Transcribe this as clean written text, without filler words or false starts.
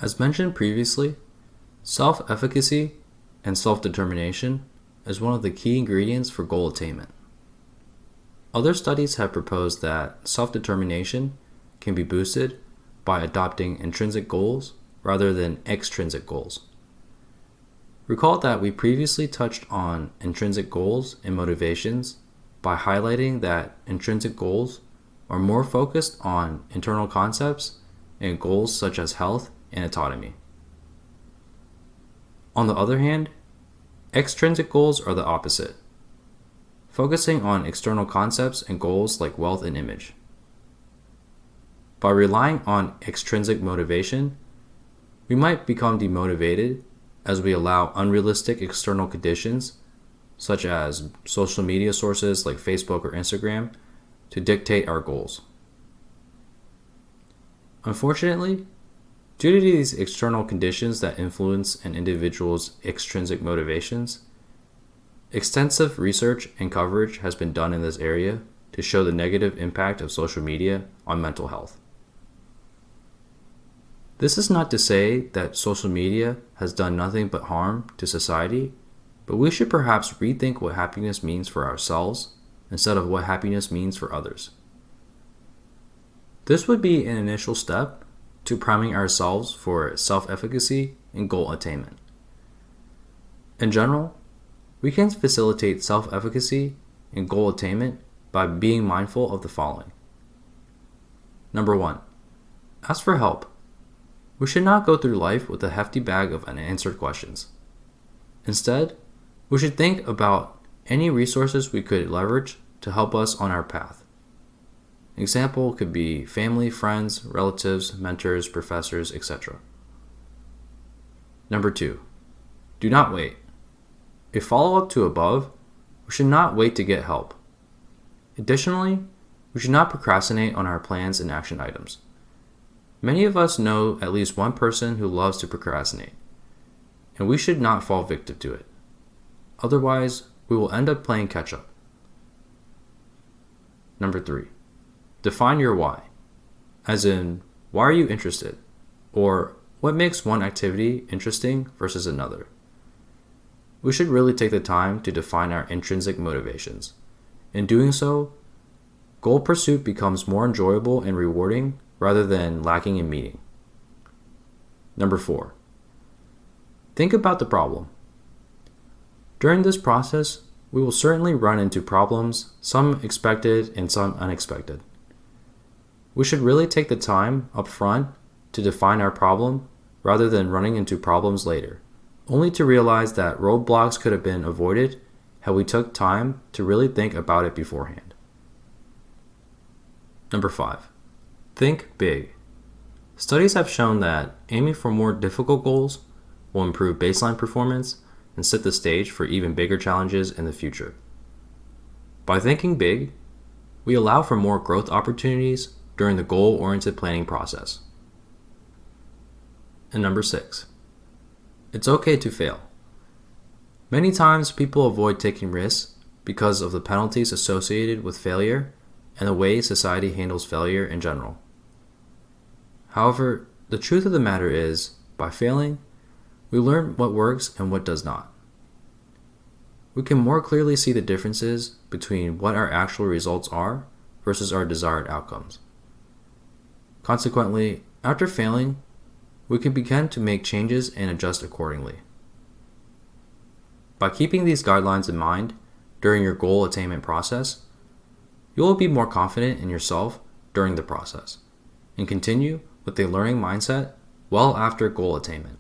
As mentioned previously, self-efficacy and self-determination is one of the key ingredients for goal attainment. Other studies have proposed that self-determination can be boosted by adopting intrinsic goals rather than extrinsic goals. Recall that we previously touched on intrinsic goals and motivations by highlighting that intrinsic goals are more focused on internal concepts and goals such as health and autonomy. On the other hand, extrinsic goals are the opposite, focusing on external concepts and goals like wealth and image. By relying on extrinsic motivation, we might become demotivated as we allow unrealistic external conditions, such as social media sources like Facebook or Instagram, to dictate our goals. Unfortunately, due to these external conditions that influence an individual's extrinsic motivations, extensive research and coverage has been done in this area to show the negative impact of social media on mental health. This is not to say that social media has done nothing but harm to society, but we should perhaps rethink what happiness means for ourselves instead of what happiness means for others. This would be an initial step to priming ourselves for self-efficacy and goal attainment. In general, we can facilitate self-efficacy and goal attainment by being mindful of the following. Number 1, ask for help. We should not go through life with a hefty bag of unanswered questions. Instead, we should think about any resources we could leverage to help us on our path. An example could be family, friends, relatives, mentors, professors, etc. Number 2, do not wait. A follow-up to above, we should not wait to get help. Additionally, we should not procrastinate on our plans and action items. Many of us know at least one person who loves to procrastinate, and we should not fall victim to it. Otherwise, we will end up playing catch-up. Number 3, define your why, as in, why are you interested, or what makes one activity interesting versus another. We should really take the time to define our intrinsic motivations. In doing so, goal pursuit becomes more enjoyable and rewarding rather than lacking in meaning. Number 4, think about the problem. During this process, we will certainly run into problems, some expected and some unexpected. We should really take the time up front to define our problem rather than running into problems later, only to realize that roadblocks could have been avoided had we took time to really think about it beforehand. Number 5, think big. Studies have shown that aiming for more difficult goals will improve baseline performance and set the stage for even bigger challenges in the future. By thinking big, we allow for more growth opportunities during the goal-oriented planning process. And number 6, it's okay to fail. Many times people avoid taking risks because of the penalties associated with failure and the way society handles failure in general. However, the truth of the matter is, by failing, we learn what works and what does not. We can more clearly see the differences between what our actual results are versus our desired outcomes. Consequently, after failing, we can begin to make changes and adjust accordingly. By keeping these guidelines in mind during your goal attainment process, you will be more confident in yourself during the process and continue with a learning mindset well after goal attainment.